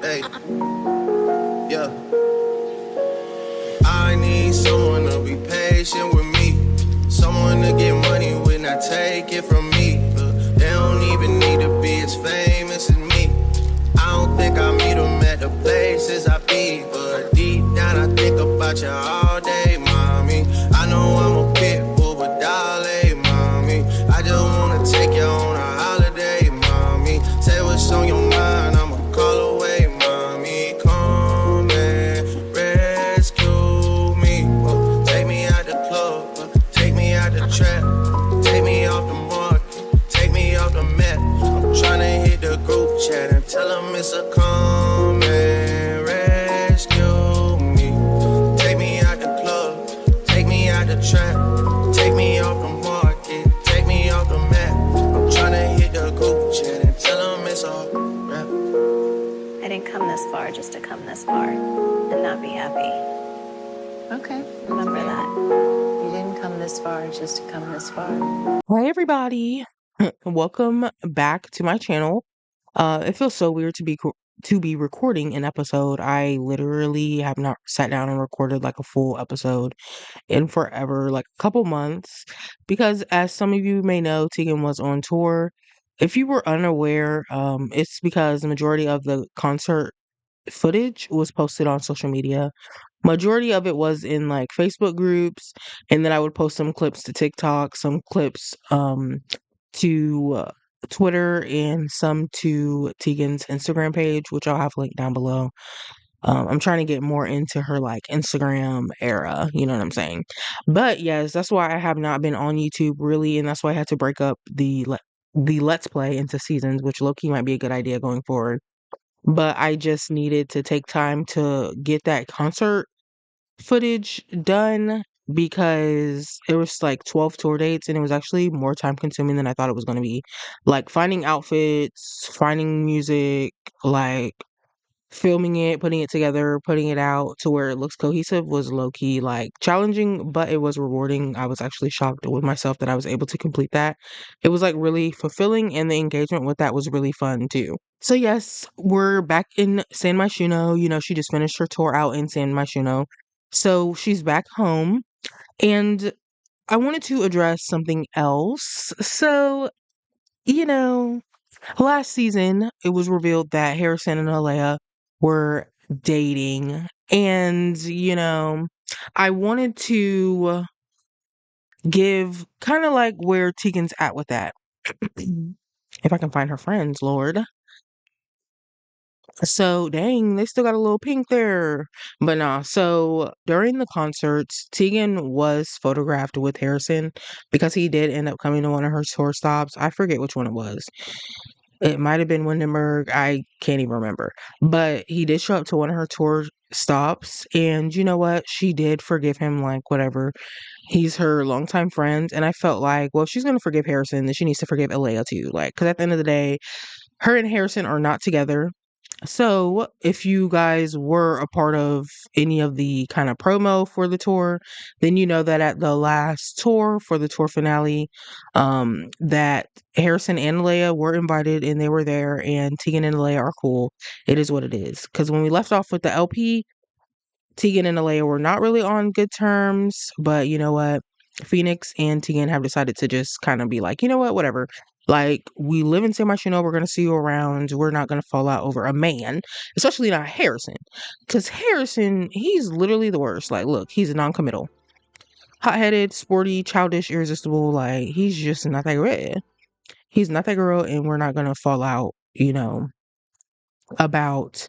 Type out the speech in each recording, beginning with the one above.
Hey, yeah. I need someone to be patient with me. Someone to get money when I take it from me. They don't even need to be as famous as me. I don't think I meet them at the places I be. But deep down I think about you all day, mommy. I know I'm a pit bull, but darling, mommy. I just wanna take you on a holiday, mommy. Say what's on your mind, I'ma call away, mommy. Come and rescue me. Take me out the club, take me out the trap. Take me off the market, take me off the map. I'm tryna hit the group chat and tell them it's a come and rescue me. Take me out the club, take me out the trap. Take me off the market, take me off the map. I'm tryna hit the group chat and tell them it's all rap. I didn't come this far just to come this far and not be happy. Okay. Remember that. You didn't come this far just to come this far. Hi everybody. Welcome back to my channel. It feels so weird to be recording an episode. I literally have not sat down and recorded like a full episode in forever, like a couple months, because as some of you may know, Teagan was on tour. If you were unaware, it's because the majority of the concert footage was posted on social media. Majority of it was in like Facebook groups, and then I would post some clips to TikTok, some clips to Twitter, and some to Teagan's Instagram page, which I'll have linked down below. I'm trying to get more into her like Instagram era, you know what I'm saying? But yes, that's why I have not been on YouTube really, and that's why I had to break up the Let's Play into seasons, which low-key might be a good idea going forward. But I just needed to take time to get that concert footage done because it was like 12 tour dates and it was actually more time consuming than I thought it was going to be. Like finding outfits, finding music, like filming it, putting it together, putting it out to where it looks cohesive was low key like challenging, but it was rewarding. I was actually shocked with myself that I was able to complete that. It was like really fulfilling, and the engagement with that was really fun too. So yes, we're back in San Myshuno. You know, she just finished her tour out in San Myshuno. So she's back home, and I wanted to address something else. So, you know, last season it was revealed that Harrison and Alaia were dating, and I wanted to give kind of like where Tegan's at with that. If I can find her friends, Lord. So, dang, they still got a little pink there. But nah, so during the concerts, Teagan was photographed with Harrison because he did end up coming to one of her tour stops. I forget which one it was. It might have been Windenburg. I can't even remember. But he did show up to one of her tour stops. And you know what? She did forgive him, like, whatever. He's her longtime friend. And I felt like, well, if she's going to forgive Harrison, then she needs to forgive Alaia too. Like, because at the end of the day, her and Harrison are not together. So, if you guys were a part of any of the kind of promo for the tour, then you know that at the last tour for the tour finale, that Harrison and Alaia were invited and they were there, and Teagan and Alaia are cool. It is what it is. Because when we left off with the LP, Teagan and Alaia were not really on good terms, but you know what? Phoenix and Teagan have decided to just kind of be like, you know what, whatever. Like, we live in San Martino, we're going to see you around. We're not going to fall out over a man, especially not Harrison. Because Harrison, he's literally the worst. Like, look, he's non-committal. Hot-headed, sporty, childish, irresistible. Like, he's just not that girl. He's not that girl, and we're not going to fall out, about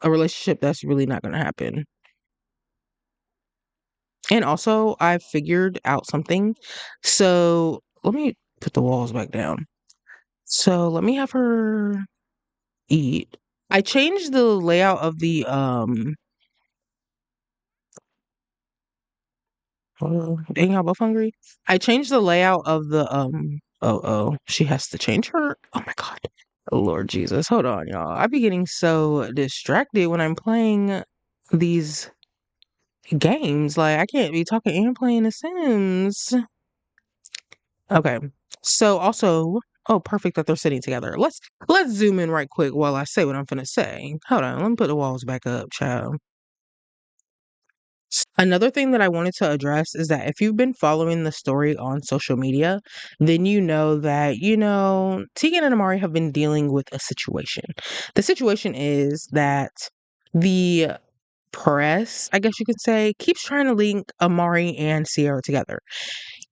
a relationship that's really not going to happen. And also, I figured out something. So, let me put the walls back down. So, let me have her eat. I changed the layout of the dang, y'all both hungry. I changed the layout of the she has to change her. Oh my god. Oh, Lord Jesus. Hold on, y'all. I be getting so distracted when I'm playing these games. Like, I can't be talking and playing The Sims. Okay. So also, Oh, perfect that they're sitting together. Let's zoom in right quick while I say what I'm finna say. Hold on, let me put the walls back up, child. Another thing that I wanted to address is that if you've been following the story on social media, then you know that, Teagan and Amari have been dealing with a situation. The situation is that the press, I guess you could say, keeps trying to link Amari and Sierra together.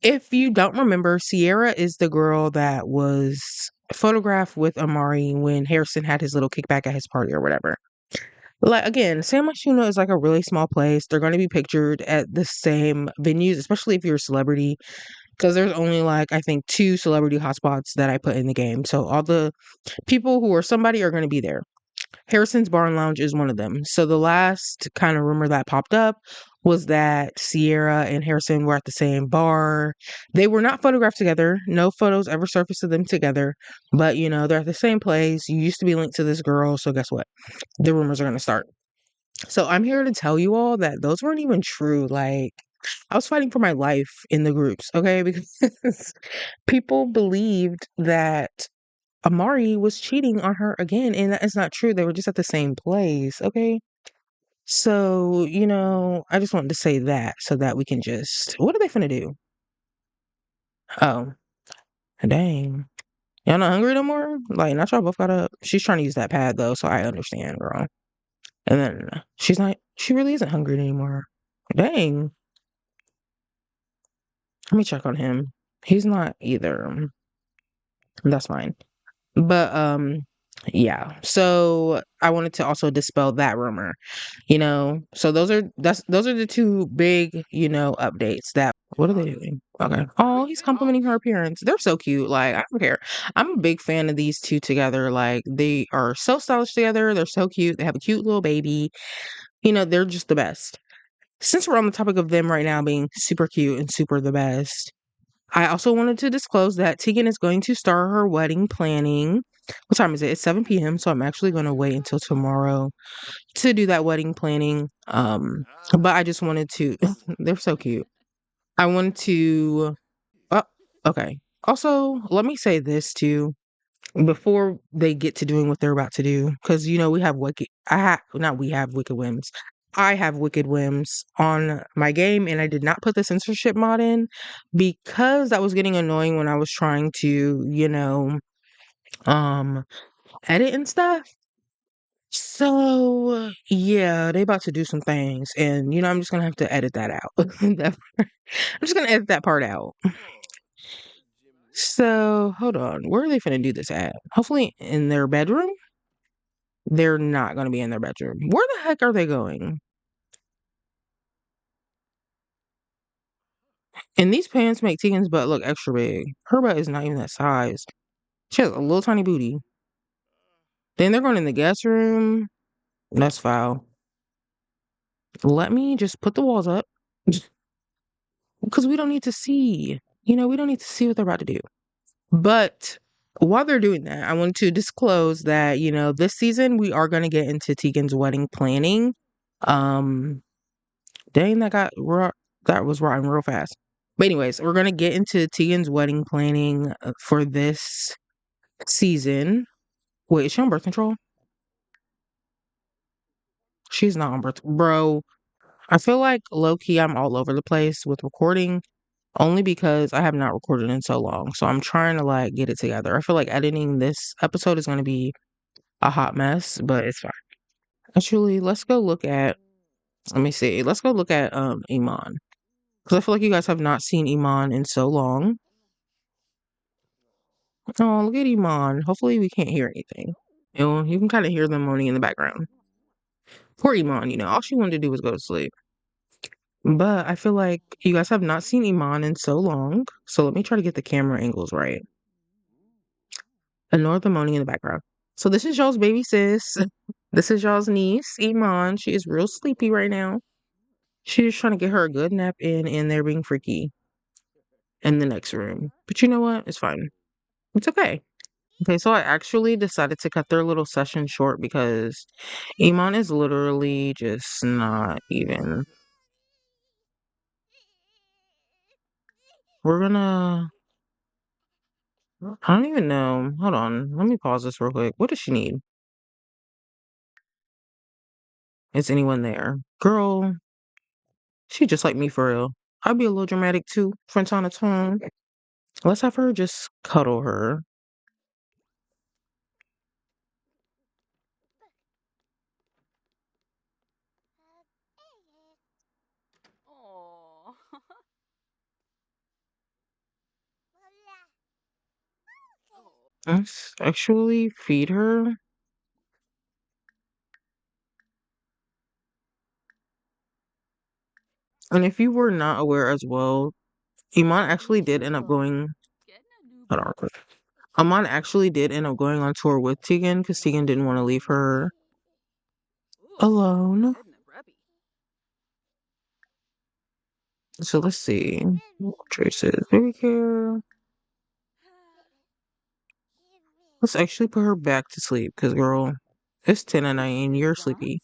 If you don't remember, Sierra is the girl that was photographed with Amari when Harrison had his little kickback at his party or whatever. Like, again, San Myshuno is like a really small place. They're going to be pictured at the same venues, especially if you're a celebrity, because there's only like, I think, 2 celebrity hotspots that I put in the game. So all the people who are somebody are going to be there. Harrison's Bar and Lounge is one of them. So the last kind of rumor that popped up was that Sierra and Harrison were at the same bar. They were not photographed together. No photos ever surfaced of them together. But, they're at the same place. You used to be linked to this girl. So guess what? The rumors are going to start. So I'm here to tell you all that those weren't even true. Like, I was fighting for my life in the groups, okay? Because people believed that Amari was cheating on her again, and that is not true. They were just at the same place, okay? So, I just wanted to say that so that we can just. What are they finna do? Oh, dang. Y'all not hungry no more? Like, not y'all both got up. She's trying to use that pad though, so I understand, girl. And then she really isn't hungry anymore. Dang. Let me check on him. He's not either. That's fine. But yeah. So I wanted to also dispel that rumor. So those are the 2 big, updates that what are they doing? Okay. Oh, he's complimenting her appearance. They're so cute. Like, I don't care. I'm a big fan of these 2 together. Like, they are so stylish together. They're so cute. They have a cute little baby. They're just the best. Since we're on the topic of them right now being super cute and super the best, I also wanted to disclose that Teagan is going to start her wedding planning. What time is it? It's 7 p.m. So I'm actually going to wait until tomorrow to do that wedding planning. But I just wanted to, they're so cute. I wanted to, oh, okay. Also, let me say this too before they get to doing what they're about to do, because we have wicked. Not we have wicked whims. I have wicked whims on my game, and I did not put the censorship mod in because that was getting annoying when I was trying to, um, edit and stuff. So yeah, they about to do some things, and I'm just gonna have to edit that out. I'm just gonna edit that part out. So hold on, where are they finna do this at? Hopefully in their bedroom. They're not going to be in their bedroom. Where the heck are they going? And these pants make Tegan's butt look extra big. Her butt is not even that size. She has a little tiny booty. Then they're going in the guest room. That's foul. Let me just put the walls up. Because we don't need to see. We don't need to see what they're about to do. But while they're doing that, I want to disclose that, this season we are going to get into Tegan's wedding planning. Um, Dang, that was rotten real fast. But anyways, we're gonna get into Tegan's wedding planning for this season. Wait, is she on birth control? She's not on birth, bro. I feel like low key I'm all over the place with recording, only because I have not recorded in so long. So I'm trying to like get it together. I feel like editing this episode is gonna be a hot mess, but it's fine. Actually, let's go look at. Let me see. Let's go look at Iman, because I feel like you guys have not seen Iman in so long. Oh, look at Iman. Hopefully we can't hear anything. You can kind of hear them moaning in the background. Poor Iman, all she wanted to do was go to sleep. But I feel like you guys have not seen Iman in so long. So let me try to get the camera angles right. Ignore the moaning in the background. So this is y'all's baby sis. This is y'all's niece, Iman. She is real sleepy right now. She's just trying to get her a good nap in, and they're being freaky in the next room. But you know what? It's fine. It's okay. Okay, so I actually decided to cut their little session short because Iman is literally just not even. We're gonna I don't even know. Hold on. Let me pause this real quick. What does she need? Is anyone there? Girl, she just like me for real. I'd be a little dramatic too, from time to time. Let's have her just cuddle her. Let's actually feed her. And if you were not aware as well, Iman actually did end up going. Hold on, real quick. Iman actually did end up going on tour with Teagan because Teagan didn't want to leave her alone. So let's see. Traces, baby care. Let's actually put her back to sleep because, girl, it's 10 at night and you're sleepy.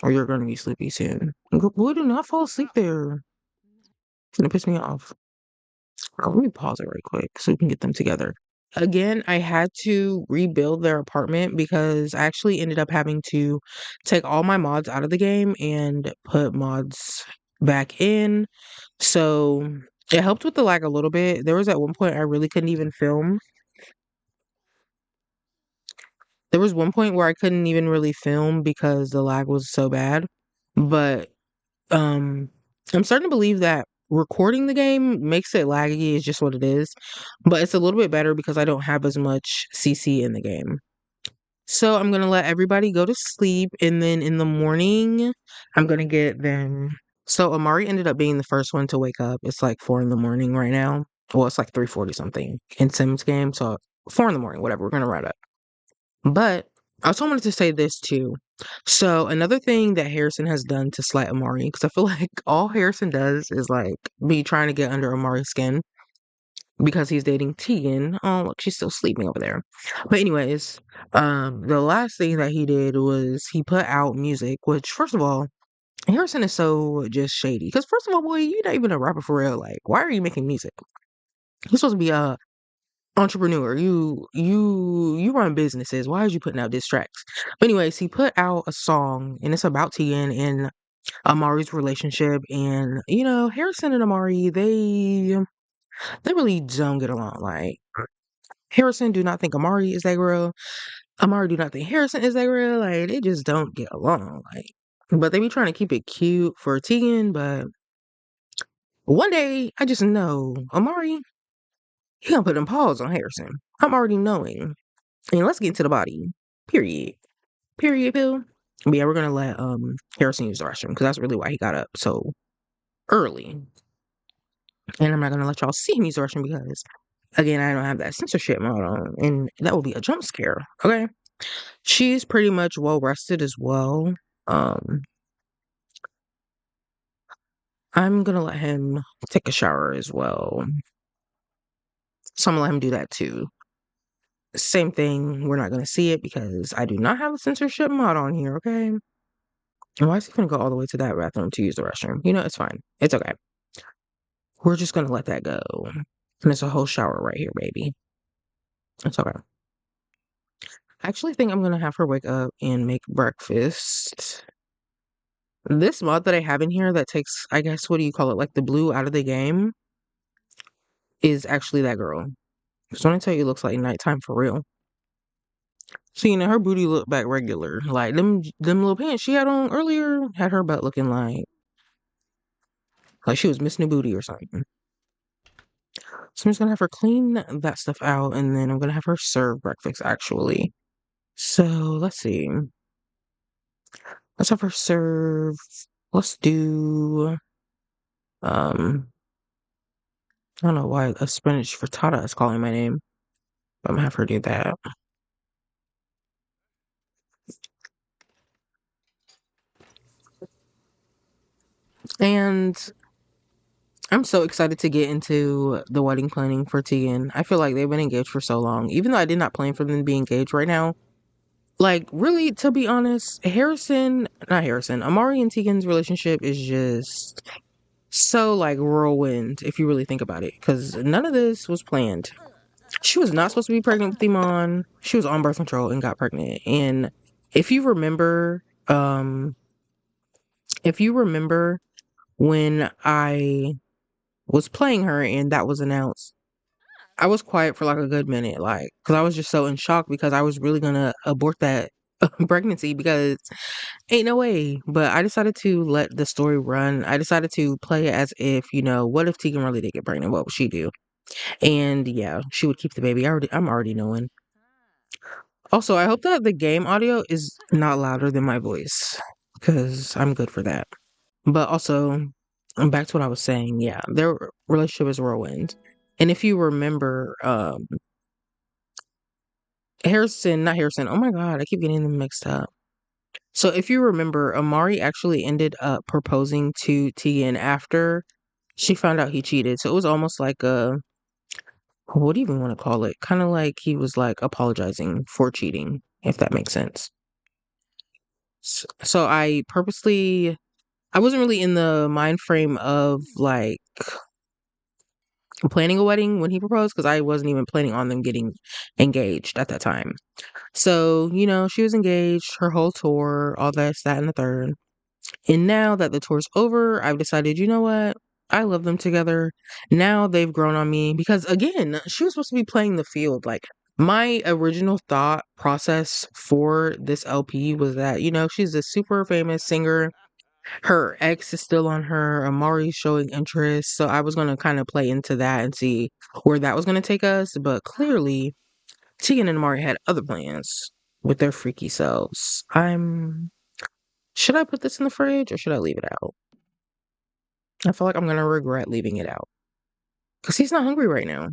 Or you're going to be sleepy soon. Boy, do not fall asleep there. It's going to piss me off. Let me pause it right quick so we can get them together. Again, I had to rebuild their apartment because I actually ended up having to take all my mods out of the game and put mods back in. So it helped with the lag a little bit. There was at one point I really couldn't even film. There was one point where I couldn't even really film because the lag was so bad. But um I'm starting to believe that recording the game makes it laggy is just what it is. But it's a little bit better because I don't have as much CC in the game. So I'm gonna let everybody go to sleep and then in the morning I'm gonna get them. So Amari ended up being the first one to wake up. It's like 4 in the morning right now. Well, it's like 3:40 something in Sims game. So 4 in the morning, whatever, we're gonna ride up. But I also wanted to say this too. So another thing that Harrison has done to slight Amari, because I feel like all Harrison does is like be trying to get under Amari's skin because he's dating Teagan. Oh, look, she's still sleeping over there. But anyways, the last thing that he did was he put out music, which first of all, Harrison is so just shady. Because first of all, boy, you're not even a rapper for real. Like, why are you making music? You're supposed to be a entrepreneur. You run businesses. Why are you putting out diss tracks? But anyways, he put out a song and it's about Teagan and Amari's relationship. And you know, Harrison and Amari, they really don't get along. Like Harrison do not think Amari is that girl. Amari do not think Harrison is that girl. Like they just don't get along. Like, but they be trying to keep it cute for Teagan. But one day, I just know Amari, he gonna put them paws on Harrison. I'm already knowing. And let's get into the body. Period. Period, Bill. But yeah, we're gonna let Harrison use the restroom because that's really why he got up so early. And I'm not gonna let y'all see him use the restroom because again, I don't have that censorship mode on, and that will be a jump scare. Okay. She's pretty much well rested as well. Um, I'm gonna let him take a shower as well. So I'm gonna let him do that too. Same thing, we're not gonna see it because I do not have a censorship mod on here, okay? And why is he gonna go all the way to that bathroom to use the restroom? You know, it's fine. It's okay. We're just gonna let that go. And it's a whole shower right here, baby. It's okay. I actually think I'm gonna have her wake up and make breakfast. This mod that I have in here that takes, I guess, what do you call it? Like the blue out of the game is actually that girl. So when I tell you it looks like nighttime for real. So, you know, her booty looked back regular. Like them little pants she had on earlier had her butt looking like she was missing a booty or something. So I'm just gonna have her clean that stuff out and then I'm gonna have her serve breakfast actually. So let's see. Let's have her serve. Let's do I don't know why a spinach frittata is calling my name. But I'm gonna have her do that. And I'm so excited to get into the wedding planning for Teagan. I feel like they've been engaged for so long. Even though I did not plan for them to be engaged right now. Like, really, to be honest, Amari and Teagan's relationship is just so like whirlwind if you really think about it. Because none of this was planned. She was not supposed to be pregnant with Iman. She was on birth control and got pregnant. And if you remember, um, if you remember when I was playing her and that was announced, I was quiet for like a good minute, like, because I was just so in shock because I was really gonna abort that pregnancy because ain't no way. But I decided to let the story run. I decided to play it as if, what if Teagan really did get pregnant? What would she do? And yeah, she would keep the baby. I'm already knowing. Also, I hope that the game audio is not louder than my voice because I'm good for that. But also, back to what I was saying. Yeah, their relationship is whirlwind. And if you remember, Harrison, not Harrison. Oh my God, I keep getting them mixed up. So if you remember, Amari actually ended up proposing to Teagan after she found out he cheated. So it was almost like what do you even want to call it? Kind of like he was like apologizing for cheating, if that makes sense. So I wasn't really in the mind frame of like planning a wedding when he proposed because I wasn't even planning on them getting engaged at that time. So, she was engaged, her whole tour, all this, that, and the third. And now that the tour's over, I've decided, you know what? I love them together. Now they've grown on me because again, she was supposed to be playing the field. Like my original thought process for this LP was that, she's a super famous singer. Her ex is still on her. Amari's showing interest. So I was going to kind of play into that and see where that was going to take us. But clearly, Tegan and Amari had other plans with their freaky selves. Should I put this in the fridge or should I leave it out? I feel like I'm gonna regret leaving it out because he's not hungry right now.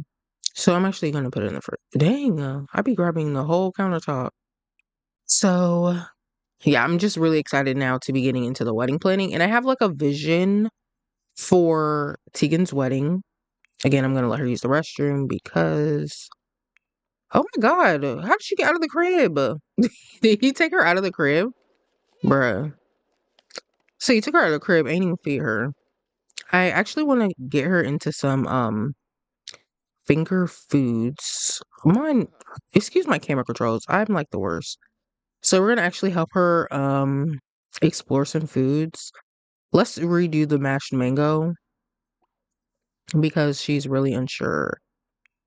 So I'm actually gonna put it in the fridge. Dang, I be grabbing the whole countertop. So yeah, I'm just really excited now to be getting into the wedding planning, and I have like a vision for Tegan's wedding. Again, I'm gonna let her use the restroom because oh my God, how did she get out of the crib? Did he take her out of the crib, bruh? So he took her out of the crib, ain't even feed her. I actually want to get her into some finger foods. Mine, excuse my camera controls. I'm like the worst. So we're gonna actually help her explore some foods. Let's redo the mashed mango because she's really unsure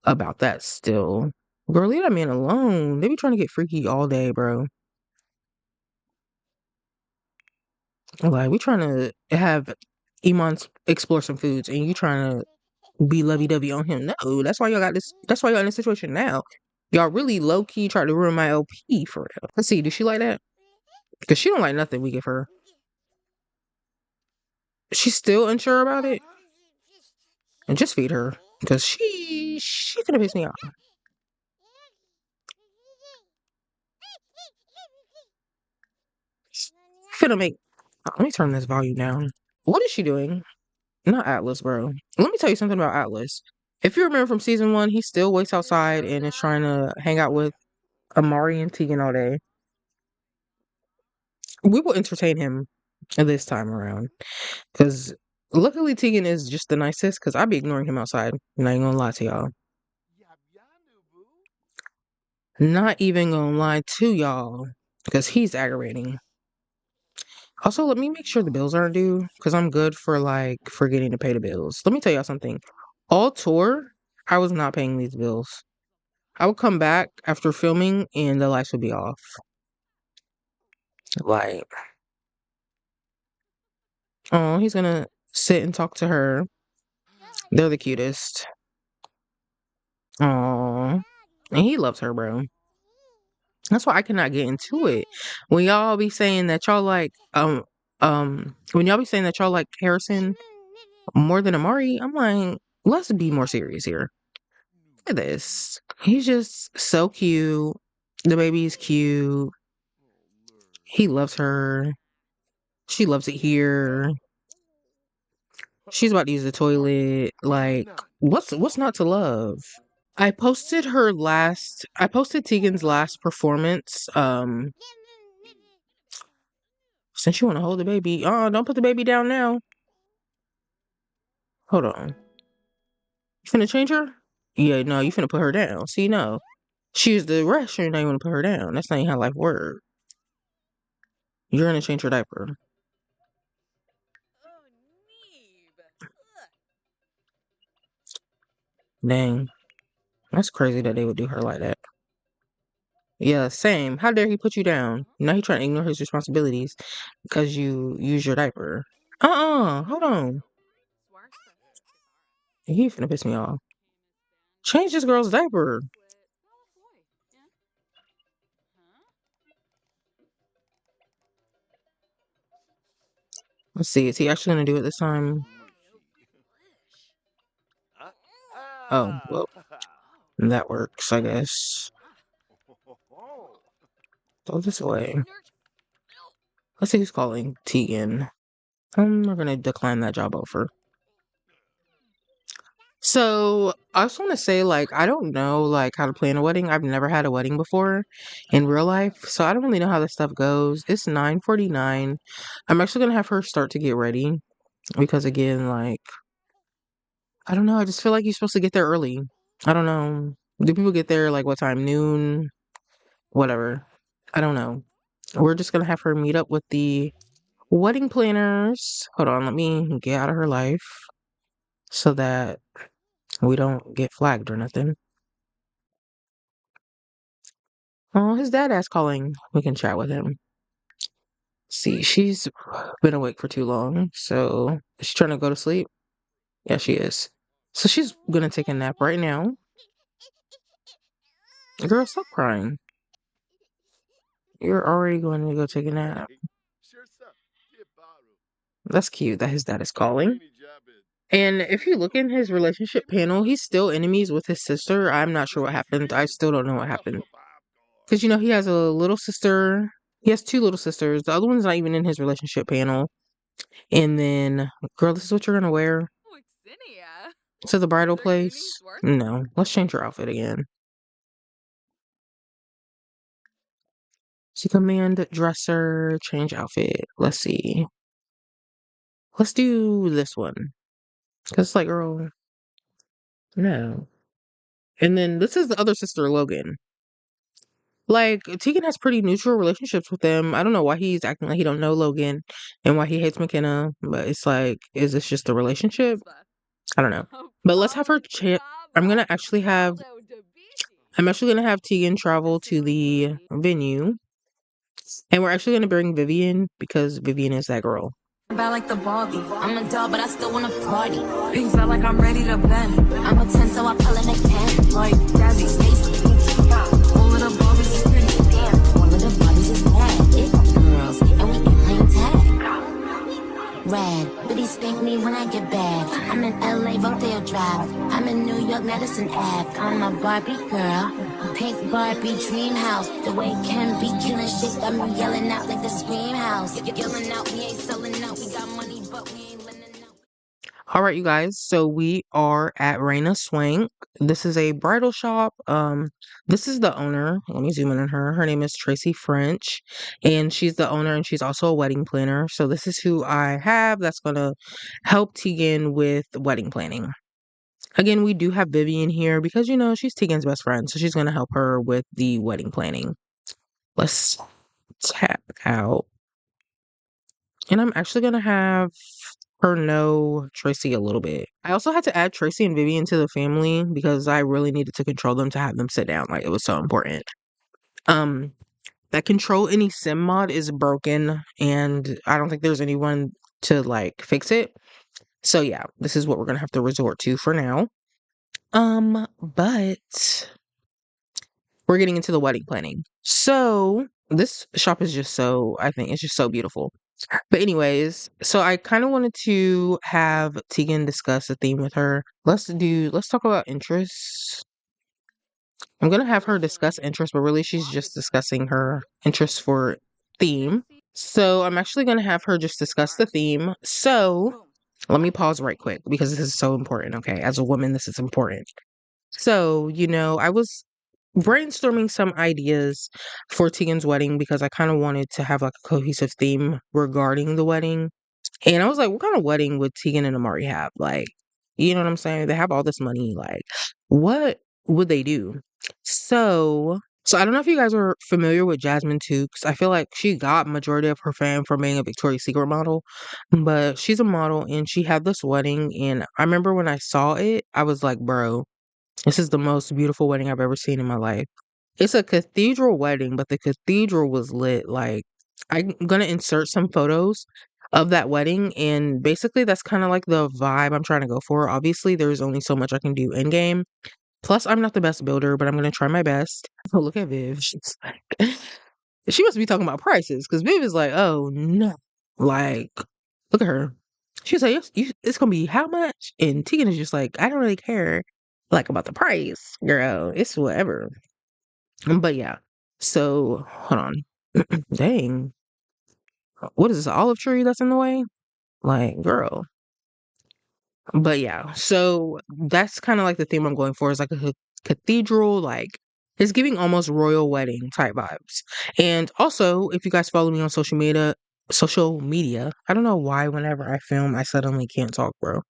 about that still. Girl, leave that man alone. They be trying to get freaky all day, bro. Like we trying to have Iman explore some foods and you trying to be lovey-dovey on him. No, that's why y'all got this. That's why y'all in this situation now. Y'all really low-key tried to ruin my LP for real. Let's see, does she like that? Because she don't like nothing we give her. She's still unsure about it? And just feed her. Because she gonna piss me off. Finna make... let me turn this volume down. What is she doing? Not Atlas, bro. Let me tell you something about Atlas. If you remember from season 1, he still waits outside and is trying to hang out with Amari and Teagan all day. We will entertain him this time around. Because luckily Teagan is just the nicest because I'd be ignoring him outside. I'm not even gonna lie to y'all. Not even gonna lie to y'all. Because he's aggravating. Also, let me make sure the bills aren't due. Because I'm good for like forgetting to pay the bills. Let me tell y'all something. All tour, I was not paying these bills. I would come back after filming and the lights would be off. Like, oh, he's gonna sit and talk to her. They're the cutest. Oh, and he loves her, bro. That's why I cannot get into it. When y'all be saying that y'all like when y'all be saying that y'all like Harrison more than Amari, I'm like, let's be more serious here. Look at this. He's just so cute. The baby's cute. He loves her. She loves it here. She's about to use the toilet. Like, what's not to love? I posted Tegan's last performance. Since you want to hold the baby. Don't put the baby down now. Hold on. You finna change her? Yeah, no, you finna put her down. See, no. She was the restroom, now you wanna put her down. That's not even how life works. You're gonna change her diaper. Dang. That's crazy that they would do her like that. Yeah, same. How dare he put you down? Now he trying to ignore his responsibilities because you use your diaper. Hold on. He finna piss me off. Change this girl's diaper. Let's see, is he actually gonna do it this time? Oh, well, that works, I guess. Go this way. Let's see who's calling. Teagan. We're gonna decline that job offer. So I just want to say, like, I don't know, like, how to plan a wedding. I've never had a wedding before in real life, so I don't really know how this stuff goes. It's 9:49. I'm actually gonna have her start to get ready because, again, like, I don't know. I just feel like you're supposed to get there early. I don't know. Do people get there like what time? Noon? Whatever. I don't know. We're just gonna have her meet up with the wedding planners. Hold on, let me get out of her life so that we don't get flagged or nothing. Oh, his dad ass calling. We can chat with him. See, she's been awake for too long. So, is she trying to go to sleep? Yeah, she is. So, she's gonna take a nap right now. Girl, stop crying. You're already going to go take a nap. That's cute that his dad is calling. And if you look in his relationship panel, he's still enemies with his sister. I'm not sure what happened. I still don't know what happened. Because, he has a little sister. He has two little sisters. The other one's not even in his relationship panel. And then, girl, this is what you're going to wear to the bridal place? No. Let's change your outfit again. See, command dresser, change outfit. Let's see. Let's do this one. Because it's like, girl, no. And then this is the other sister, Logan. Like, Tegan has pretty neutral relationships with them. I don't know why he's acting like he don't know Logan and why he hates McKenna. But it's like, is this just the relationship? I don't know. But let's have her chat. I'm actually gonna have Tegan travel to the venue. And we're actually gonna bring Vivienne because Vivienne is that girl. About like the Barbie. I'm a doll, but I still wanna party. Pink felt like I'm ready to bend. I'm a 10, so I pull in a 10. Like Daddy, Stacy, all of the Barbies is pretty. Damn, all of the Barbies is bad. It girls, and we can play tag. Red, but he spank me when I get bad. I'm in LA, Rodeo Drive. I'm in New York, Madison Ave. I'm a Barbie girl. Pink Barbie dream house. The way Ken be killing shit got me yelling out like the scream house. Yelling out, we ain't selling out. We got money, but we ain't lending out. All right, you guys. So we are at Raina Swank. This is a bridal shop. This is the owner. Let me zoom in on her. Her name is Tracy French, and she's the owner, and she's also a wedding planner. So this is who I have that's gonna help Tegan with wedding planning. Again, we do have Vivienne here because she's Tegan's best friend, so she's gonna help her with the wedding planning. Let's tap out, and I'm actually gonna have her know Tracy a little bit. I also had to add Tracy and Vivienne to the family because I really needed to control them to have them sit down. Like, it was so important. That control any sim mod is broken, and I don't think there's anyone to like fix it. So yeah, this is what we're gonna have to resort to for now. But we're getting into the wedding planning. So this shop is just I think it's just so beautiful. But anyways, so I kind of wanted to have Tegan discuss a theme with her. Let's talk about interests. I'm gonna have her discuss interests, but really she's just discussing her interests for theme. So I'm actually gonna have her just discuss the theme. So let me pause right quick because this is so important, okay? As a woman, this is important. So, I was brainstorming some ideas for Tegan's wedding because I kind of wanted to have like a cohesive theme regarding the wedding. And I was like, what kind of wedding would Tegan and Amari have? Like, you know what I'm saying? They have all this money. Like, what would they do? So I don't know if you guys are familiar with Jasmine too, because I feel like she got majority of her fame from being a Victoria's Secret model, but she's a model and she had this wedding, and I remember when I saw it, I was like, bro, this is the most beautiful wedding I've ever seen in my life. It's a cathedral wedding, but the cathedral was lit. Like, I'm gonna insert some photos of that wedding, and basically that's kind of like the vibe I'm trying to go for. Obviously, there's only so much I can do in game. Plus, I'm not the best builder, but I'm gonna try my best. Oh, look at Viv. She's like, she must be talking about prices because Viv is like, oh no, like, look at her. She's like, it's gonna be how much? And Tegan is just like, I don't really care, like about the price, girl. It's whatever. But yeah. So hold on. Dang, what is this? An olive tree that's in the way? Like, girl. But yeah, so that's kind of like the theme I'm going for is like a cathedral, like it's giving almost royal wedding type vibes. And also, if you guys follow me on social media, I don't know why whenever I film, I suddenly can't talk, bro.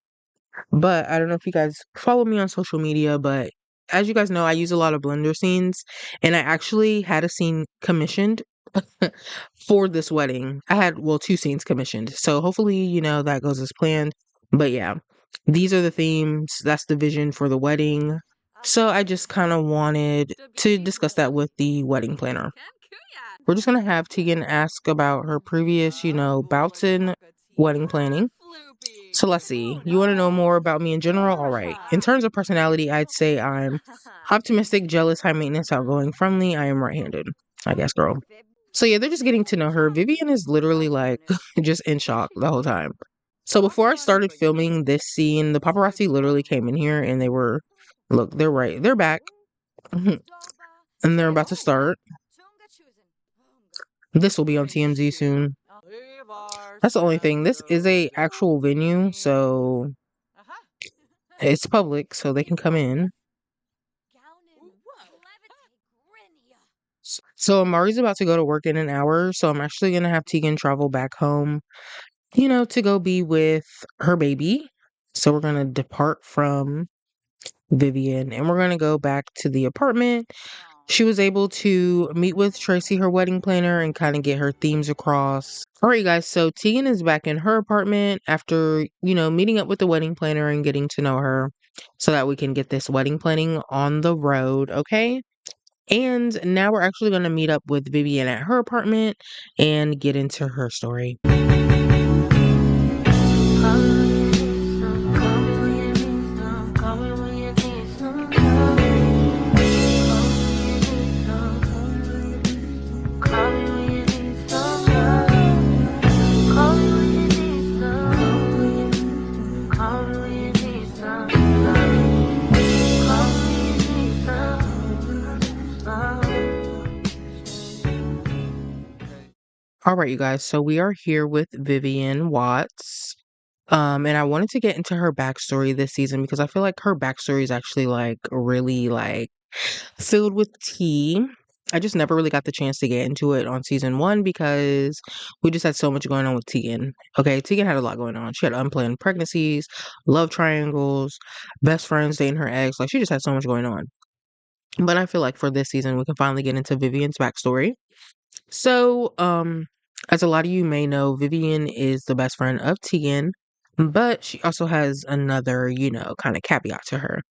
But I don't know if you guys follow me on social media, but as you guys know, I use a lot of Blender scenes, and I actually had a scene commissioned for this wedding. I had, well, two scenes commissioned. So hopefully, that goes as planned. But yeah, these are the themes. That's the vision for the wedding. So I just kind of wanted to discuss that with the wedding planner. We're just going to have Tegan ask about her previous, bouts in wedding planning. So let's see. You want to know more about me in general? All right. In terms of personality, I'd say I'm optimistic, jealous, high maintenance, outgoing, friendly. I am right-handed, I guess, girl. So yeah, they're just getting to know her. Vivienne is literally like just in shock the whole time. So before I started filming this scene, the paparazzi literally came in here and look, they're back. And they're about to start. This will be on TMZ soon. That's the only thing. This is a actual venue, so it's public, so they can come in. So Amari's about to go to work in an hour, so I'm actually gonna have Tegan travel back home, to go be with her baby. So we're gonna depart from Vivienne and we're gonna go back to the apartment. She was able to meet with Tracy, her wedding planner, and kind of get her themes across. All right, guys. So Tegan is back in her apartment after, meeting up with the wedding planner and getting to know her so that we can get this wedding planning on the road. Okay. And now we're actually going to meet up with Vivienne at her apartment and get into her story. All right, you guys. So we are here with Vivienne Watts. And I wanted to get into her backstory this season because I feel like her backstory is actually like really like filled with tea. I just never really got the chance to get into it on season 1 because we just had so much going on with Tegan. Okay, Tegan had a lot going on. She had unplanned pregnancies, love triangles, best friends dating her ex. Like she just had so much going on. But I feel like for this season we can finally get into Vivienne's backstory. So, as a lot of you may know, Vivienne is the best friend of Tegan, but she also has another, kind of caveat to her.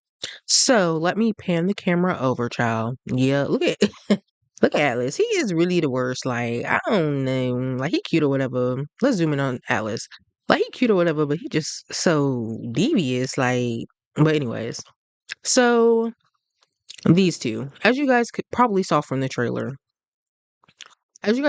So let me pan the camera over, child. Yeah, look at look at Atlas. He is really the worst. Like, I don't know. Like he cute or whatever. Let's zoom in on Atlas. Like he cute or whatever, but he just so devious. Like, but anyways. So these two, as you guys probably saw from the trailer, Viv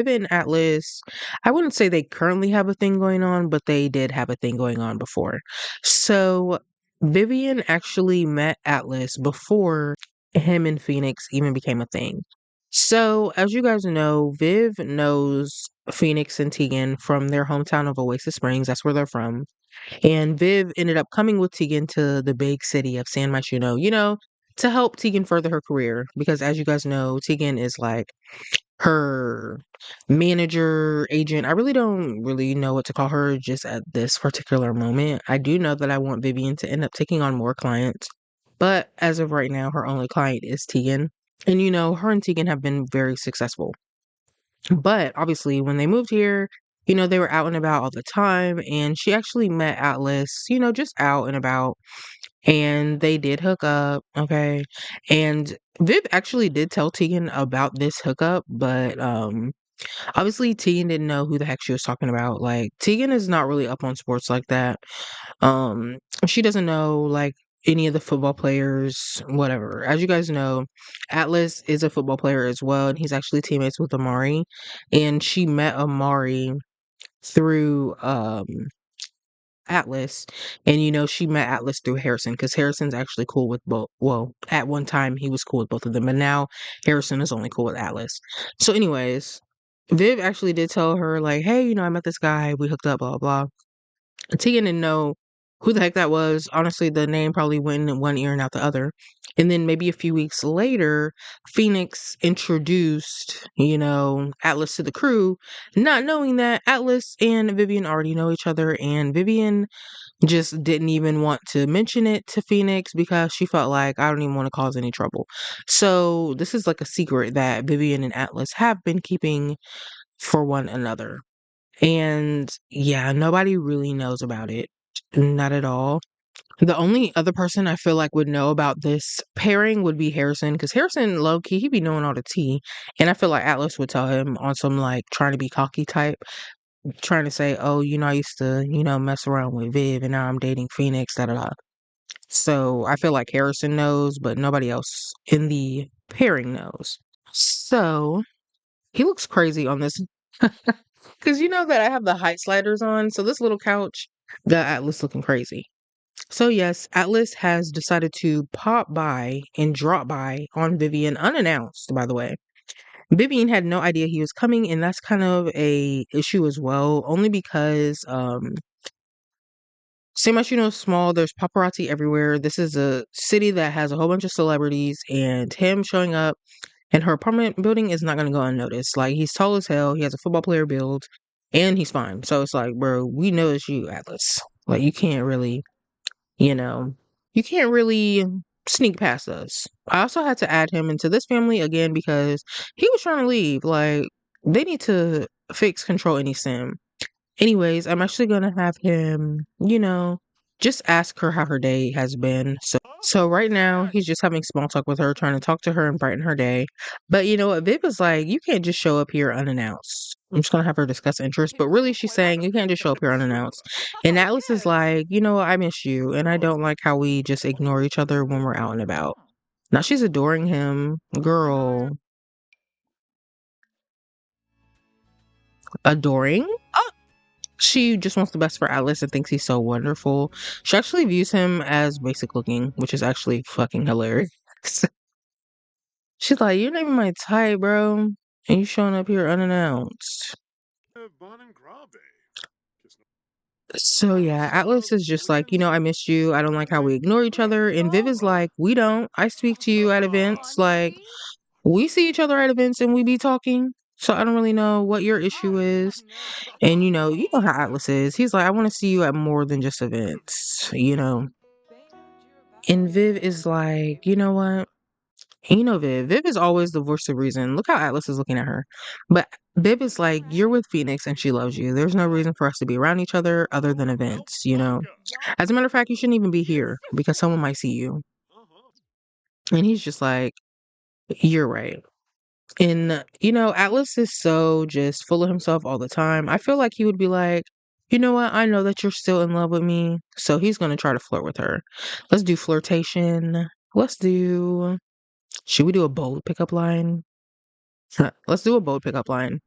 and Atlas, I wouldn't say they currently have a thing going on, but they did have a thing going on before. So Vivienne actually met Atlas before him and Phoenix even became a thing. So as you guys know, Viv knows Phoenix and Tegan from their hometown of Oasis Springs. That's where they're from. And Viv ended up coming with Tegan to the big city of San Myshuno, to help Tegan further her career. Because as you guys know, Tegan is like her manager, agent. I really don't really know what to call her just at this particular moment. I do know that I want Vivienne to end up taking on more clients, but as of right now, her only client is Teagan. And her and Teagan have been very successful. But obviously, when they moved here, they were out and about all the time, and she actually met Atlas, just out and about, and they did hook up, okay? And Viv actually did tell Teagan about this hookup, but obviously Teagan didn't know who the heck she was talking about. Like, Teagan is not really up on sports like that. Um, she doesn't know like any of the football players, whatever. As you guys know, Atlas is a football player as well, and he's actually teammates with Amari. And she met Amari through Atlas, and she met Atlas through Harrison because Harrison's actually cool with both. Well, at one time he was cool with both of them, but now Harrison is only cool with Atlas. So, anyways, Viv actually did tell her like, "Hey, I met this guy. We hooked up. Blah blah." Tegan didn't know who the heck that was. Honestly, the name probably went in one ear and out the other. And then maybe a few weeks later, Phoenix introduced, Atlas to the crew, not knowing that Atlas and Vivienne already know each other. And Vivienne just didn't even want to mention it to Phoenix because she felt like, I don't even want to cause any trouble. So this is like a secret that Vivienne and Atlas have been keeping for one another. And yeah, nobody really knows about it. Not at all. The only other person I feel like would know about this pairing would be Harrison, because Harrison, low key, he be knowing all the tea. And I feel like Atlas would tell him on some like trying to be cocky type, trying to say, oh, I used to, mess around with Viv and now I'm dating Phoenix, da da da. So I feel like Harrison knows, but nobody else in the pairing knows. So he looks crazy on this. Because you know that I have the height sliders on, so this little couch got Atlas looking crazy. So yes, Atlas has decided to pop by and drop by on Vivienne unannounced, by the way. Vivienne had no idea he was coming, and that's kind of a issue as well, only because same as small, there's paparazzi everywhere. This is a city that has a whole bunch of celebrities, and him showing up and her apartment building is not going to go unnoticed. Like, he's tall as hell. He has a football player build. And he's fine. So it's like, bro, we know it's you, Atlas. Like, you know, you can't really sneak past us. I also had to add him into this family again because he was trying to leave. Like, they need to fix Control Any Sim. Anyways, I'm actually gonna have him, just ask her how her day has been. So right now he's just having small talk with her, trying to talk to her and brighten her day. But you know what? Viv is like, you can't just show up here unannounced. I'm just gonna have her discuss interests, but really she's saying you can't just show up here unannounced. And Atlas is like, what, I miss you, and I don't like how we just ignore each other when we're out and about. Now she's adoring him, girl. Adoring? She just wants the best for Atlas and thinks he's so wonderful. She actually views him as basic looking, which is actually fucking hilarious. She's like, you're not even my type, bro. And you showing up here unannounced. So yeah, Atlas is just like, I miss you. I don't like how we ignore each other. And Viv is like, we don't. I speak to you at events. Like, we see each other at events and we be talking. So I don't really know what your issue is. And you know how Atlas is. He's like, I want to see you at more than just events. And Viv is like, you know what? Viv. Viv is always the voice of reason. Look how Atlas is looking at her. But Viv is like, you're with Phoenix and she loves you. There's no reason for us to be around each other other than events. As a matter of fact, you shouldn't even be here because someone might see you. And he's just like, you're right. And, Atlas is so just full of himself all the time. I feel like he would be like, you know what? I know that you're still in love with me. So he's going to try to flirt with her. Let's do flirtation. Should we do a bold pickup line? Let's do a bold pickup line.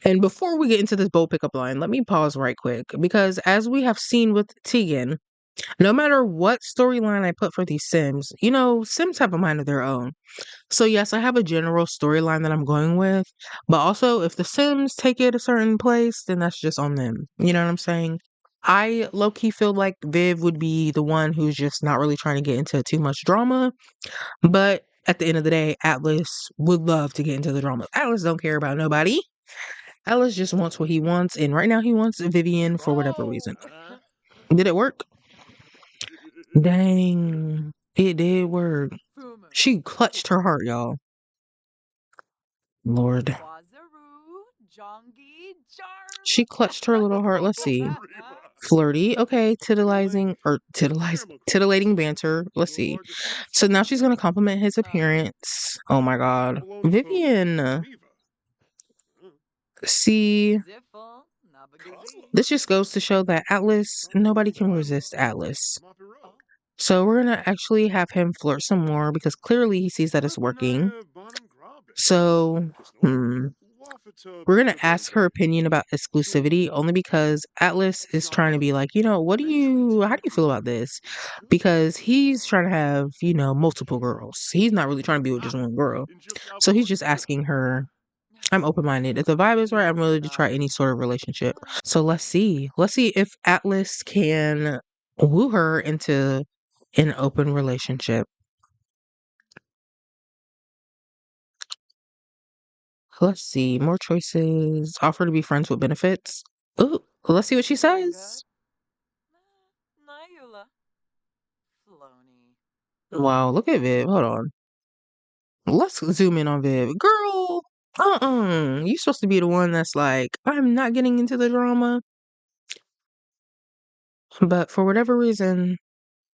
And before we get into this bold pickup line, let me pause right quick because as we have seen with Teagan, no matter what storyline I put for these Sims, Sims have a mind of their own. So yes, I have a general storyline that I'm going with, but also if the Sims take it a certain place, then that's just on them. You know what I'm saying? I low-key feel like Viv would be the one who's just not really trying to get into too much drama, but at the end of the day, Atlas would love to get into the drama. Atlas don't care about nobody. Atlas just wants what he wants, and right now he wants Vivienne for whatever reason. Did it work? Dang, it did work. She clutched her heart, y'all. Lord. She clutched her little heart. Let's see. Flirty, okay, titillating banter. Let's see. So now she's gonna compliment his appearance. Oh my god. Vivienne. See, this just goes to show that Atlas, nobody can resist Atlas. So we're gonna actually have him flirt some more because clearly he sees that it's working. So, we're gonna ask her opinion about exclusivity only because Atlas is trying to be like, how do you feel about this? Because he's trying to have, multiple girls. He's not really trying to be with just one girl. So he's just asking her, I'm open-minded. If the vibe is right, I'm willing to try any sort of relationship. So let's see. Let's see if Atlas can woo her into an open relationship. Let's see. More choices. Offer to be friends with benefits. Ooh, let's see what she says. Wow, look at Viv. Hold on. Let's zoom in on Viv. Girl, you supposed to be the one that's like, I'm not getting into the drama. But for whatever reason,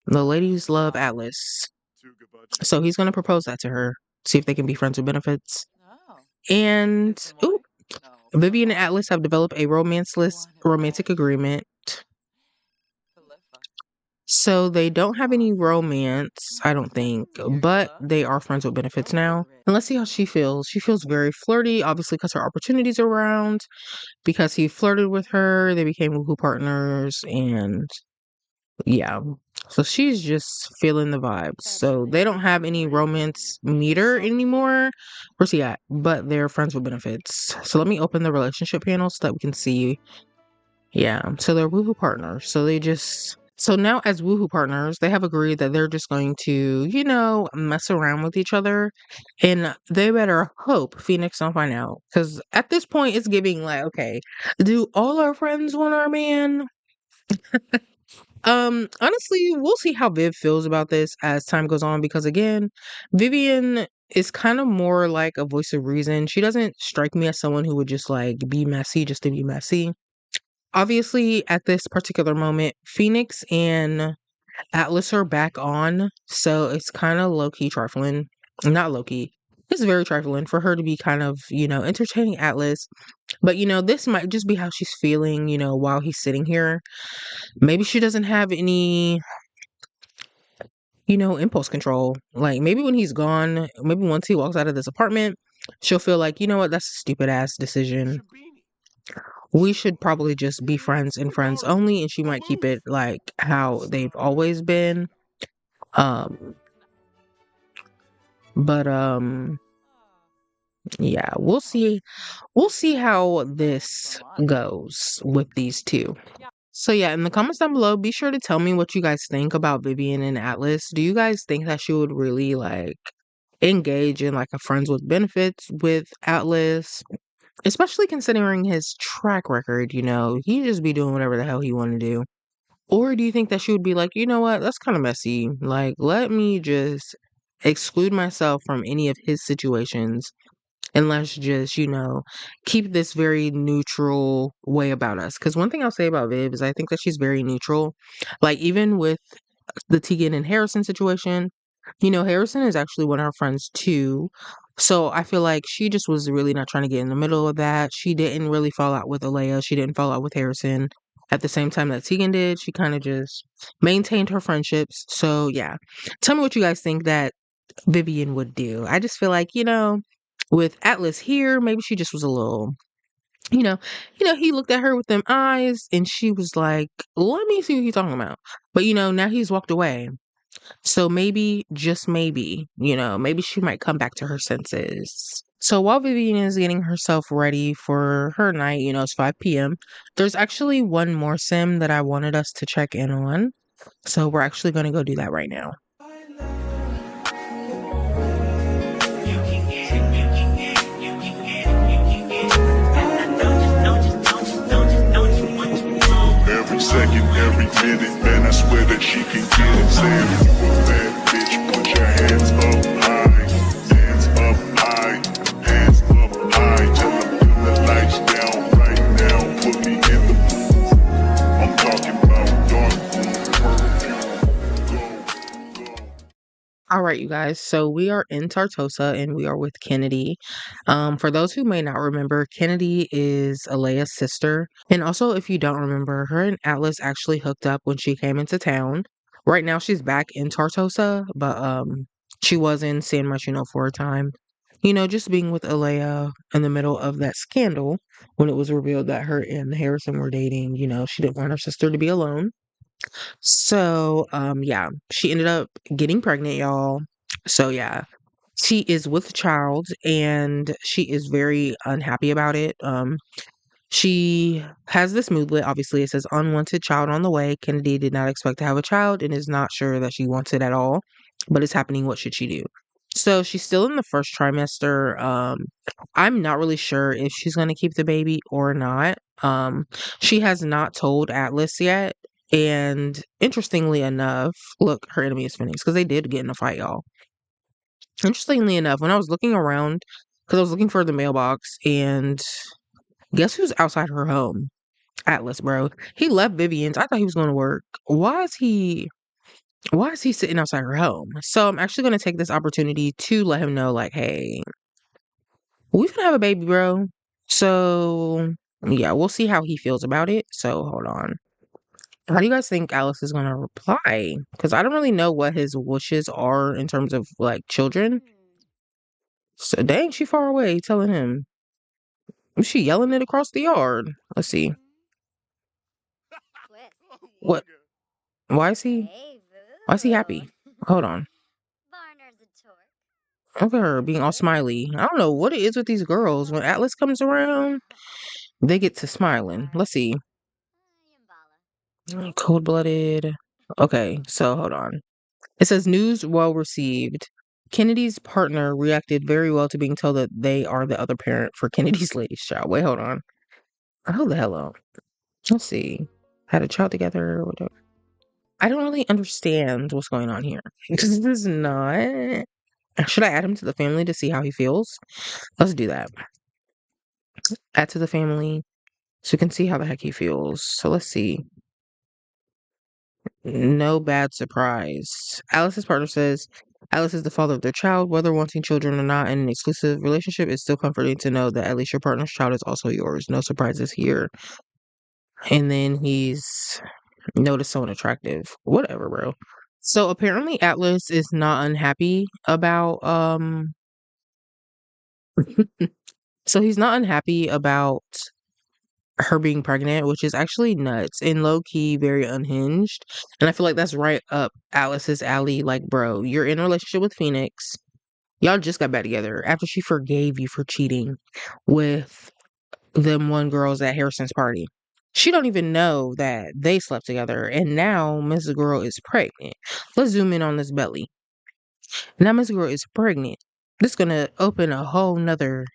the ladies love Atlas. So he's gonna propose that to her. See if they can be friends with benefits. And Vivienne and Atlas have developed a romantic agreement. So they don't have any romance, I don't think, but they are friends with benefits now. And let's see how she feels. She feels very flirty, obviously because her opportunities are around. Because he flirted with her, they became woohoo partners, and yeah. So she's just feeling the vibes. So they don't have any romance meter anymore. Where's he at? But they're friends with benefits. So let me open the relationship panel so that we can see. Yeah. So they're woohoo partners. So now as woohoo partners, they have agreed that they're just going to, mess around with each other. And they better hope Phoenix don't find out. Because at this point, it's giving like, okay, do all our friends want our man? Honestly, we'll see how Viv feels about this as time goes on because again, Vivienne is kind of more like a voice of reason. She doesn't strike me as someone who would just like be messy just to be messy. Obviously, at this particular moment, Phoenix and Atlas are back on, so it's kind of low-key trifling. Not low-key. It's very trifling for her to be kind of, entertaining Atlas. But, this might just be how she's feeling, while he's sitting here. Maybe she doesn't have any, impulse control. Like, maybe when he's gone, maybe once he walks out of this apartment, she'll feel like, you know what, that's a stupid-ass decision. We should probably just be friends and friends only, and she might keep it like how they've always been. But yeah, we'll see how this goes with these two. So yeah, in the comments down below, be sure to tell me what you guys think about Vivienne and Atlas. Do you guys think that she would really like engage in like a friends with benefits with Atlas? Especially considering his track record, he'd just be doing whatever the hell he wanted to do. Or do you think that she would be like, you know what, that's kind of messy. Like, let me just exclude myself from any of his situations and let's just, keep this very neutral way about us. Because one thing I'll say about Viv is I think that she's very neutral. Like, even with the Teagan and Harrison situation, Harrison is actually one of her friends too. So I feel like she just was really not trying to get in the middle of that. She didn't really fall out with Alaia. She didn't fall out with Harrison at the same time that Teagan did. She kind of just maintained her friendships. So yeah, tell me what you guys think that Vivienne would do. I just feel like, with Atlas here, maybe she just was a little, he looked at her with them eyes and she was like, let me see what he's talking about. But, now he's walked away. So maybe, just maybe, maybe she might come back to her senses. So while Vivienne is getting herself ready for her night, it's 5 p.m., there's actually one more sim that I wanted us to check in on. So we're actually going to go do that right now. Don't right, you guys. So we are in Tartosa and we are with Kennedy. For those who may not remember, Kennedy is Alaia's sister. And also, if you don't remember, her and Atlas actually hooked up when she came into town. Right now, she's back in Tartosa, but she was in San Martino for a time. You know, just being with Alaia in the middle of that scandal when it was revealed that her and Harrison were dating. You know, she didn't want her sister to be alone. So, yeah, she ended up getting pregnant, y'all. So, yeah, she is with child and she is very unhappy about it. She has this moodlet. Obviously, it says unwanted child on the way. Kennedy did not expect to have a child and is not sure that she wants it at all, but it's happening. What should she do? So she's still in the first trimester. I'm not really sure if she's going to keep the baby or not. She has not told Atlas yet. And interestingly enough, look, her enemy is Phoenix because they did get in a fight, y'all. Interestingly enough, when I was looking around, because I was looking for the mailbox, and guess who's outside her home? Atlas, bro. He left Vivienne's. I thought he was going to work. Why is he sitting outside her home? So I'm actually going to take this opportunity to let him know, like, hey, we gonna have a baby, bro. So yeah, we'll see how he feels about it. So hold on. How do you guys think Alice is gonna reply? Because I don't really know what his wishes are in terms of like children. So dang, she far away telling him. Is she yelling it across the yard? Let's see. What? Why is he happy? Hold on. Look at her being all smiley. I don't know what it is with these girls. When Atlas comes around, they get to smiling. Let's see. Cold-blooded. Okay, so hold on. It says news well received. Kennedy's partner reacted very well to being told that they are the other parent for Kennedy's latest child. Wait, hold on. Hold the hell on. Let's see. Had a child together or whatever. I don't really understand what's going on here. Because this is not. Should I add him to the family to see how he feels? Let's do that. Add to the family so we can see how the heck he feels. So let's see. No bad surprise. Alice's partner says Alice is the father of their child. Whether wanting children or not in an exclusive relationship, it's still comforting to know that at least your partner's child is also yours. No surprises here. And then he's noticed someone attractive. Whatever, bro. So apparently Atlas is not unhappy about so he's not unhappy about her being pregnant, which is actually nuts and low key very unhinged. And I feel like that's right up Alice's alley. Like, bro, you're in a relationship with Phoenix. Y'all just got back together after she forgave you for cheating with them one girls at Harrison's party. She don't even know that they slept together. And now Miss Girl is pregnant. Let's zoom in on this belly. Now Miss Girl is pregnant. This is gonna open a whole nother,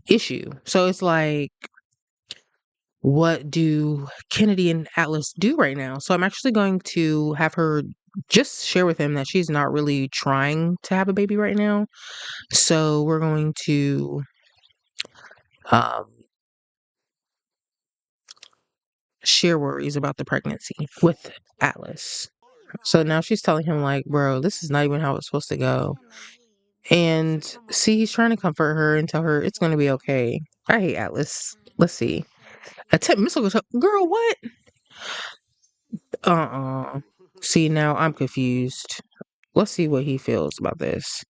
issue. So it's like, what do Kennedy and Atlas do right now? So I'm actually going to have her just share with him that she's not really trying to have a baby right now. So we're going to um, share worries about the pregnancy with Atlas. So now she's telling him, like, bro, this is not even how it's supposed to go. And see, he's trying to comfort her and tell her it's going to be okay. I hate Atlas. Let's see. Attempt missile girl, what? See, now I'm confused. Let's see what he feels about this.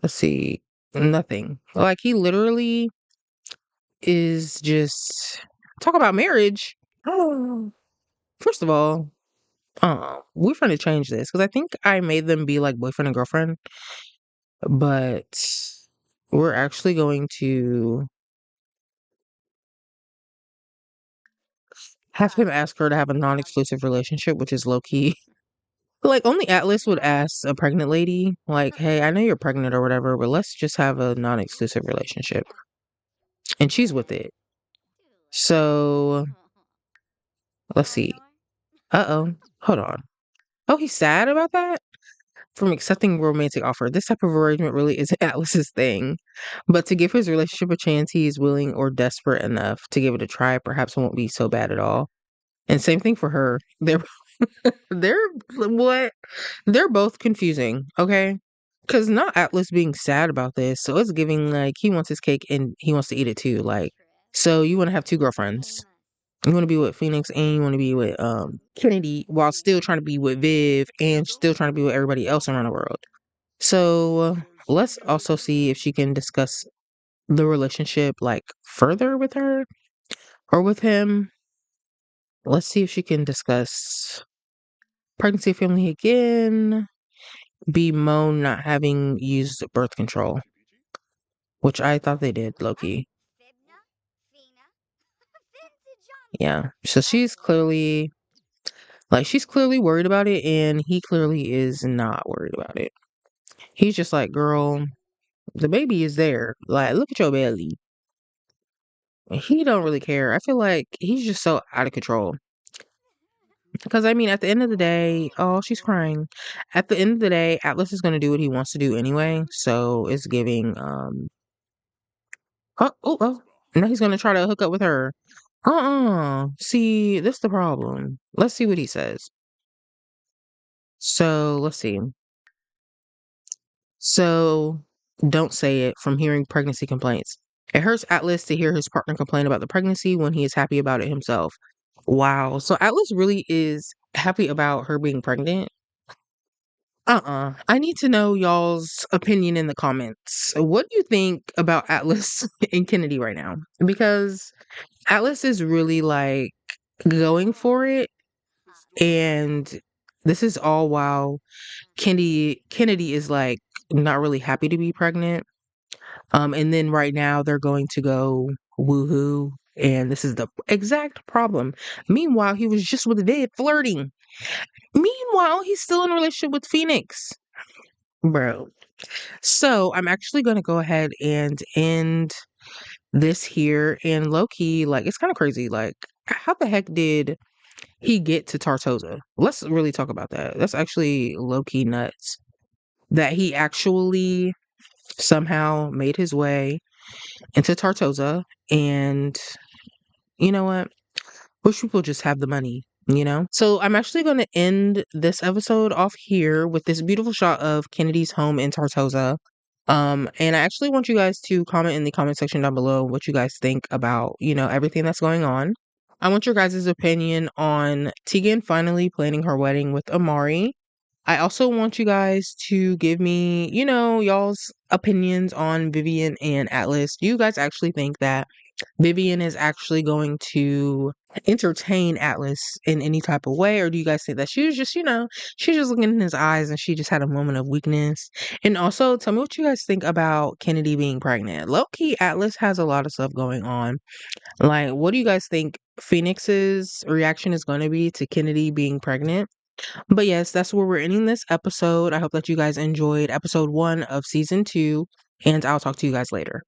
Let's see. Nothing. Like, he literally is just talk about marriage. Oh. First of all, we're trying to change this because I think I made them be like boyfriend and girlfriend, but we're actually going to have him ask her to have a non-exclusive relationship, which is low key. Like, only Atlas would ask a pregnant lady, like, hey, I know you're pregnant or whatever, but let's just have a non-exclusive relationship. And she's with it. So, let's see. Uh-oh. Hold on. Oh, he's sad about that? From accepting romantic offer. This type of arrangement really isn't Atlas's thing. But to give his relationship a chance, he is willing or desperate enough to give it a try. Perhaps it won't be so bad at all. And same thing for her. They're They're what? They're both confusing, okay? Because not Atlas being sad about this, so it's giving like he wants his cake and he wants to eat it too. Like, so you want to have two girlfriends. You want to be with Phoenix and you want to be with Kennedy while still trying to be with Viv and still trying to be with everybody else around the world. So let's also see if she can discuss the relationship like further with her or with him. Let's see if she can discuss pregnancy family again. Bemoan not having used birth control, which I thought they did, Loki. Yeah. So she's clearly worried about it, and he clearly is not worried about it. He's just like, girl, the baby is there. Like, look at your belly. He don't really care. I feel like he's just so out of control. Because I mean, at the end of the day, oh, she's crying. At the end of the day, Atlas is gonna do what he wants to do anyway. So it's giving oh. Now he's gonna try to hook up with her. See, that's the problem. Let's see what he says. So let's see. So don't say it from hearing pregnancy complaints. It hurts Atlas to hear his partner complain about the pregnancy when he is happy about it himself. Wow. So Atlas really is happy about her being pregnant. I need to know y'all's opinion in the comments. What do you think about Atlas and Kennedy right now? Because Atlas is really like going for it, and this is all while Kennedy is like not really happy to be pregnant. And then right now they're going to go woohoo, and this is the exact problem. Meanwhile, he was just with Viv flirting. Meanwhile, he's still in a relationship with Phoenix. Bro. So I'm actually gonna go ahead and end this here. And low-key, like, it's kind of crazy. Like, how the heck did he get to Tartosa? Let's really talk about that. That's actually low-key nuts. That he actually somehow made his way into Tartosa. And you know what? Wish people just have the money, you know? So I'm actually going to end this episode off here with this beautiful shot of Kennedy's home in Tartosa. And I actually want you guys to comment in the comment section down below what you guys think about, you know, everything that's going on. I want your guys' opinion on Teagan finally planning her wedding with Amari. I also want you guys to give me, you know, y'all's opinions on Vivienne and Atlas. Do you guys actually think that Vivienne is actually going to entertain Atlas in any type of way? Or do you guys think that she was just, you know, she's just looking in his eyes and she just had a moment of weakness? And also, tell me what you guys think about Kennedy being pregnant. Low-key, Atlas has a lot of stuff going on. Like, what do you guys think Phoenix's reaction is going to be to Kennedy being pregnant? But yes, that's where we're ending this episode. I hope that you guys enjoyed episode 1 of season 2, and I'll talk to you guys later.